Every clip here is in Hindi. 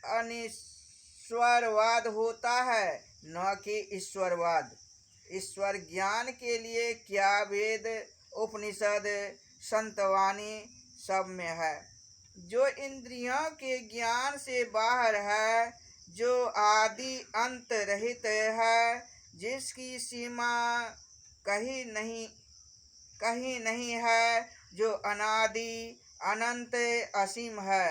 अनिश्वरवाद होता है, न कि ईश्वरवाद। ईश्वर ज्ञान के लिए क्या वेद, उपनिषद, संतवाणी सब में है। जो इंद्रियों के ज्ञान से बाहर है, जो आदि अंत रहित है, जिसकी सीमा कहीं नहीं है, जो अनादि अनंत असीम है,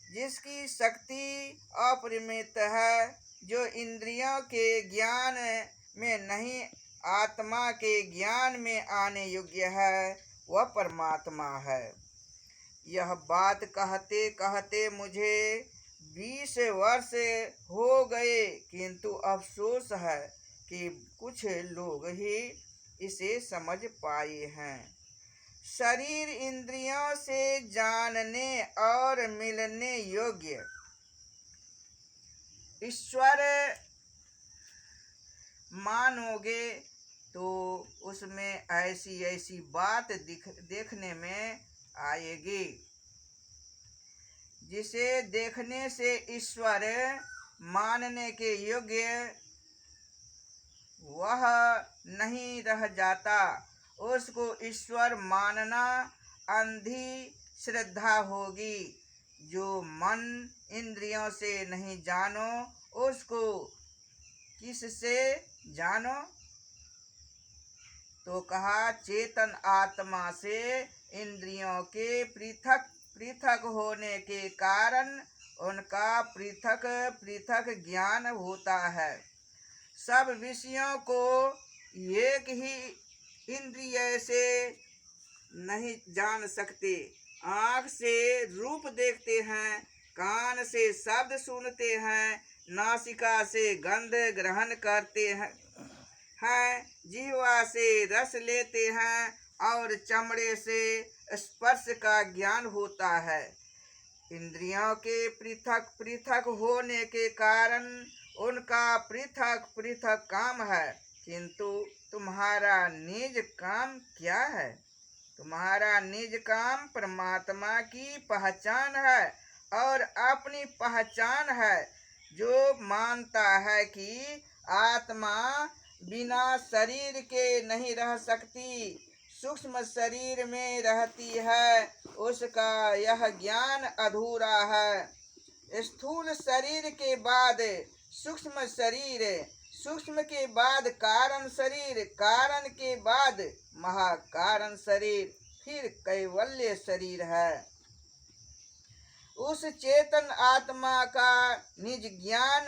जिसकी शक्ति अपरिमित है, जो इंद्रियों के ज्ञान में नहीं आत्मा के ज्ञान में आने योग्य है, वह परमात्मा है। यह बात कहते कहते मुझे 20 वर्ष हो गए, किंतु अफसोस है कि कुछ लोग ही इसे समझ पाए हैं। शरीर इंद्रियों से जानने और मिलने योग्य ईश्वर मानोगे तो उसमें ऐसी ऐसी बात देखने में आएगी जिसे देखने से ईश्वर मानने के योग्य वह नहीं रह जाता। उसको ईश्वर मानना अंधी श्रद्धा होगी। जो मन इंद्रियों से नहीं जानो, उसको किससे जानो? तो कहा, चेतन आत्मा से इंद्रियों के पृथक पृथक होने के कारण उनका पृथक पृथक ज्ञान होता है। सब विषयों को एक ही इंद्रिय से नहीं जान सकते। आँख से रूप देखते हैं, कान से शब्द सुनते हैं, नासिका से गंध ग्रहण करते हैं, जिह्वा से रस लेते हैं और चमड़े से स्पर्श का ज्ञान होता है। इंद्रियों के पृथक पृथक होने के कारण उनका पृथक पृथक काम है, किंतु तुम्हारा निज काम क्या है? तुम्हारा निज काम परमात्मा की पहचान है और अपनी पहचान है। जो मानता है कि आत्मा बिना शरीर के नहीं रह सकती, सूक्ष्म शरीर में रहती है, उसका यह ज्ञान अधूरा है। स्थूल शरीर के बाद सूक्ष्म शरीर, सूक्ष्म के बाद कारण शरीर, कारण के बाद महाकारण शरीर, फिर कैवल्य शरीर है। उस चेतन आत्मा का निज ज्ञान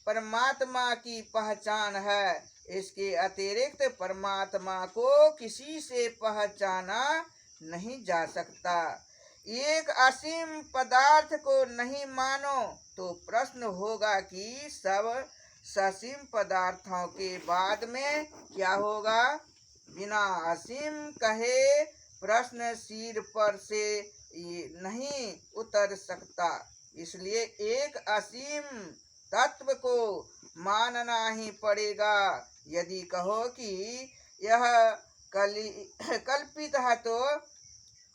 परमात्मा की पहचान है। इसके अतिरिक्त परमात्मा को किसी से पहचाना नहीं जा सकता। एक असीम पदार्थ को नहीं मानो तो प्रश्न होगा कि सब ससीम पदार्थों के बाद में क्या होगा? बिना असीम कहे प्रश्न सिर पर से नहीं उतर सकता। इसलिए एक असीम तत्व को मानना ही पड़ेगा। यदि कहो कि यह कल्पित है तो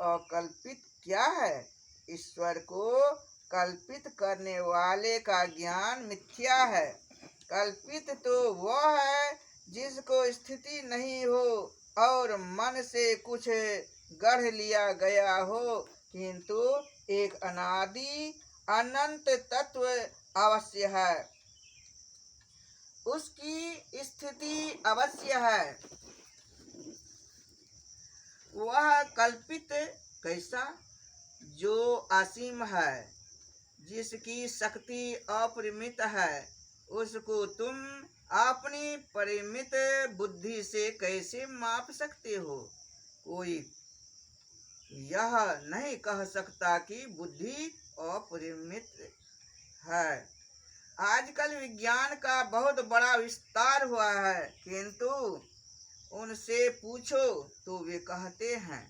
अकल्पित क्या है? ईश्वर को कल्पित करने वाले का ज्ञान मिथ्या है। कल्पित तो वह है जिसको स्थिति नहीं हो और मन से कुछ गढ़ लिया गया हो, किंतु एक अनादि अनंत तत्व अवश्य है, उसकी स्थिति अवश्य है। वह कल्पित कैसा? जो असीम है, जिसकी शक्ति अपरिमित है, उसको तुम अपनी परिमित बुद्धि से कैसे माप सकते हो? कोई यह नहीं कह सकता कि बुद्धि अपरिमित है। आजकल विज्ञान का बहुत बड़ा विस्तार हुआ है, किंतु उनसे पूछो तो वे कहते हैं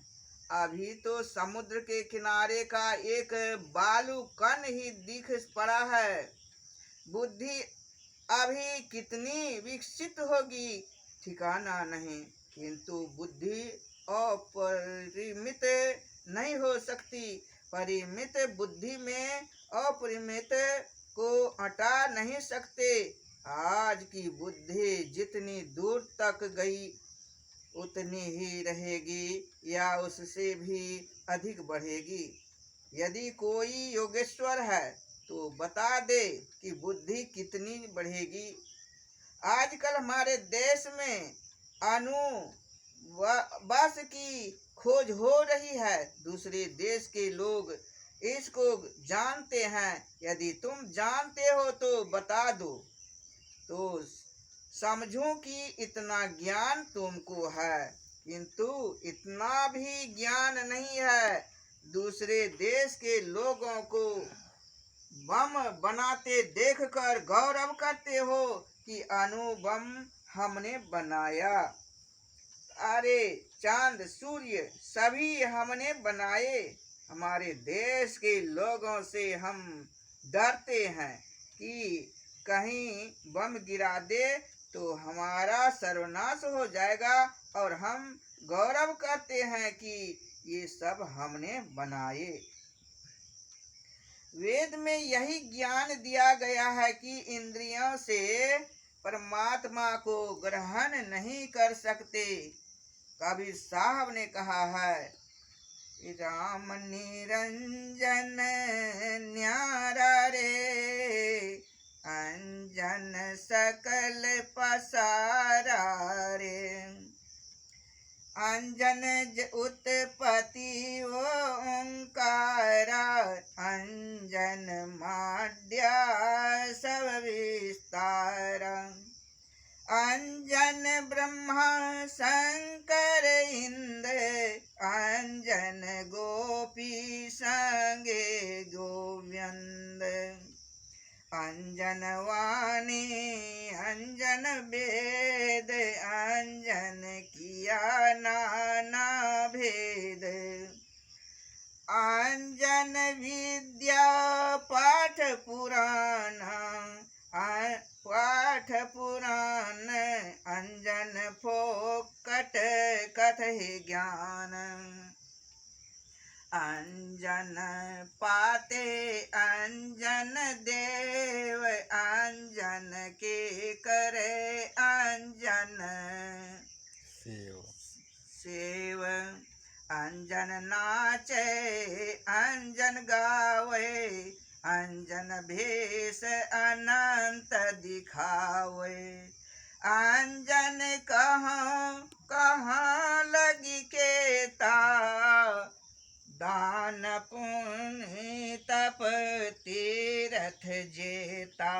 अभी तो समुद्र के किनारे का एक बालू कण ही दिख पड़ा है। बुद्धि अभी कितनी विकसित होगी ठिकाना नहीं, किंतु बुद्धि अपरिमित नहीं हो सकती। परिमित बुद्धि में अपरिमित हटा नहीं सकते। आज की बुद्धि जितनी दूर तक गई उतनी ही रहेगी या उससे भी अधिक बढ़ेगी। यदि कोई योगेश्वर है तो बता दे कि बुद्धि कितनी बढ़ेगी। आजकल हमारे देश में बस की खोज हो रही है। दूसरे देश के लोग इसको जानते हैं। यदि तुम जानते हो तो बता दो, तो समझूं कि इतना ज्ञान तुमको है, किंतु इतना भी ज्ञान नहीं है। दूसरे देश के लोगों को बम बनाते देखकर गौरव करते हो कि अणु बम हमने बनाया। अरे चांद सूर्य सभी हमने बनाए। हमारे देश के लोगों से हम डरते हैं कि कहीं बम गिरा दे तो हमारा सर्वनाश हो जाएगा, और हम गौरव करते हैं कि ये सब हमने बनाए। वेद में यही ज्ञान दिया गया है कि इंद्रियों से परमात्मा को ग्रहण नहीं कर सकते। कबीर साहब ने कहा है, राम निरंजन न्यारा रे, अंजन सकल पसारा रे। अंजन उत्पत्ति ओंकारा, अंजन माड्या सब विस्तारा। अंजन ब्रह्मा शंकर इंद्र, अंजन गोपी संगे गोविंद। अंजन वाणी अंजन वेद, अंजन किया नाना भेद। अंजन विद्या पाठ पुराण, पाठ पुराण। अंजन फोकट कथहि ज्ञान। अंजन पाते अंजन देव, अंजन के करे अंजन सेव। अंजन नाचे अंजन गावे, अंजन भेष अनंत दिखावे। अंजन कहाँ कहाँ लगी केता, दान पुण्य तप तीरथ जेता।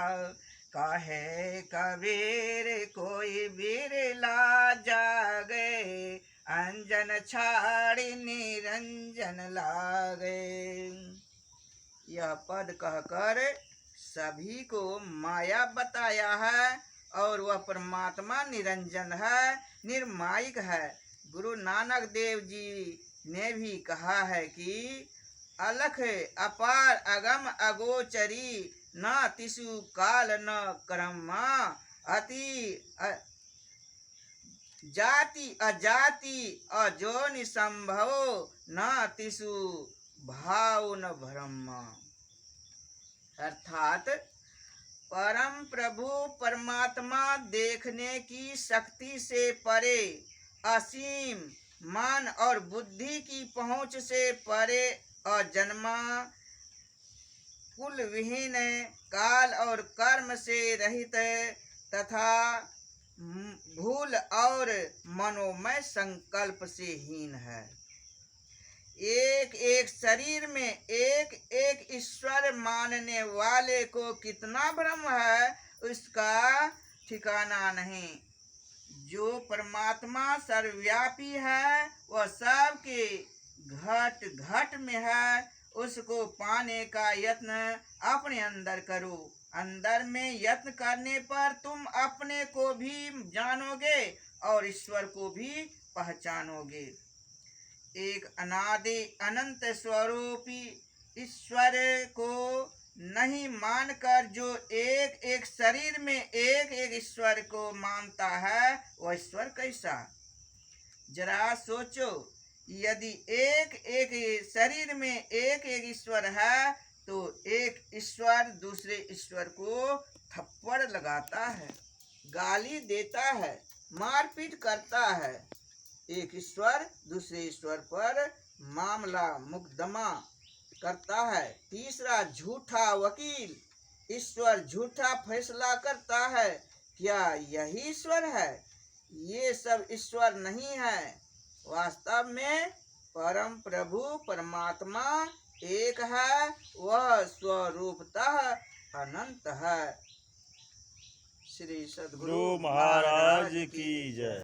कहे कबीर कोई बिरला जागे, अंजन छाड़ी निरंजन लागे। यह पद कहकर सभी को माया बताया है, और वह परमात्मा निरंजन है, निर्मायिक है। गुरु नानक देव जी ने भी कहा है कि अलख अपार अगम अगोचरी, न तिसु काल न कर्मा। अति जाति अजाति अजोनि संभव, न तिसु भाव न ब्रह्म। अर्थात परम प्रभु परमात्मा देखने की शक्ति से परे, असीम मन और बुद्धि की पहुंच से परे, अजन्मा कुल विहीन, काल और कर्म से रहित तथा भूल और मनोमय संकल्प से हीन है। एक एक शरीर में एक एक ईश्वर मानने वाले को कितना भ्रम है, उसका ठिकाना नहीं। जो परमात्मा सर्वव्यापी है वह सबके घट घट में है, उसको पाने का यत्न अपने अंदर करो। अंदर में यत्न करने पर तुम अपने को भी जानोगे और ईश्वर को भी पहचानोगे। एक अनादि अनंत स्वरूपी ईश्वर को नहीं मानकर जो एक एक शरीर में एक एक ईश्वर को मानता है, वह ईश्वर कैसा? जरा सोचो, यदि एक एक शरीर में एक एक ईश्वर है तो एक ईश्वर दूसरे ईश्वर को थप्पड़ लगाता है, गाली देता है, मारपीट करता है। एक ईश्वर दूसरे ईश्वर पर मामला मुकदमा करता है। तीसरा, झूठा वकील, ईश्वर झूठा फैसला करता है। क्या यही ईश्वर है? ये सब ईश्वर नहीं है। वास्तव में परम प्रभु परमात्मा एक है, वह स्वरूपतः अनंत है। श्री सद्गुरु गुरु महाराज की जय।